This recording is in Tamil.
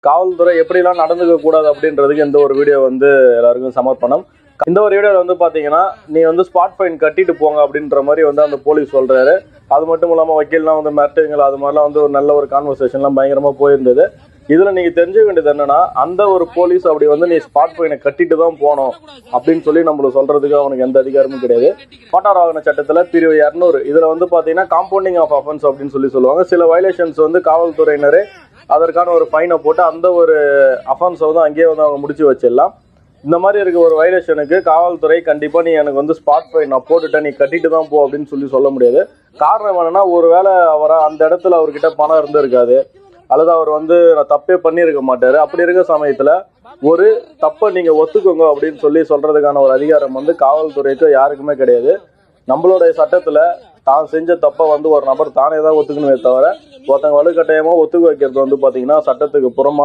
காவல்துறை எப்படிலாம் நடந்துக்க கூடாது அப்படின்றதுக்கு இந்த ஒரு வீடியோ வந்து எல்லாருக்கும் சமர்ப்பணம். இந்த ஒரு வீடியோவில் வந்து பார்த்தீங்கன்னா, நீ வந்து ஸ்பாட் ஃபைன் கட்டிட்டு போங்க அப்படின்ற மாதிரி வந்து அந்த போலீஸ் சொல்கிறாரு. அது மட்டும் இல்லாமல் வக்கீல்லாம் வந்து மிரட்டுங்களா, அது மாதிரிலாம் வந்து ஒரு நல்ல ஒரு கான்வர்சேஷன்லாம் பயங்கரமாக போயிருந்தது. இதில் நீங்கள் தெரிஞ்சுக்க வேண்டியது என்னன்னா, அந்த ஒரு போலீஸ் அப்படி வந்து நீ ஸ்பாட் ஃபைனை கட்டிட்டு தான் போகணும் அப்படின்னு சொல்லி நம்மளுக்கு சொல்கிறதுக்கு அவனுக்கு எந்த அதிகாரமும் கிடையாது. மோட்டார் வாகன சட்டத்தில் பிரிவு 200 இதில் வந்து பார்த்தீங்கன்னா காம்பவுண்டிங் ஆஃப் அஃபென்ஸ் அப்படின்னு சொல்லுவாங்க. சில வயலேஷன்ஸ் வந்து காவல்துறையினரே அதற்கான ஒரு ஃபைனை போட்டு அந்த ஒரு அஃபென்ஸை வந்து அங்கேயே வந்து அவங்க முடிச்சு வச்சிடலாம். இந்த மாதிரி இருக்க ஒரு வயலேஷனுக்கு காவல்துறை கண்டிப்பாக நீ எனக்கு வந்து ஸ்பாட் ஃபைன் நான் போட்டுட்டேன், நீ கட்டிட்டு தான் போ அப்படின்னு சொல்ல முடியாது. காரணம் என்னன்னா, ஒரு வேளை அவரை அந்த இடத்துல அவர்கிட்ட பணம் இருந்திருக்காது, அல்லது அவர் வந்து நான் தப்பே பண்ணியிருக்க மாட்டார். அப்படி இருக்க சமயத்தில் ஒரு தப்பை நீங்கள் ஒத்துக்கோங்க அப்படின்னு சொல்கிறதுக்கான ஒரு அதிகாரம் வந்து காவல்துறைக்கு யாருக்குமே கிடையாது. நம்மளுடைய சட்டத்தில் தான் செஞ்ச தப்பை வந்து ஒரு நபர் தானே தான் ஒத்துக்கணுமே தவிர, ஒருத்தங்க வலுக்கட்டாயமாக ஒத்துக்க வைக்கிறது வந்து பார்த்தீங்கன்னா சட்டத்துக்கு புறமான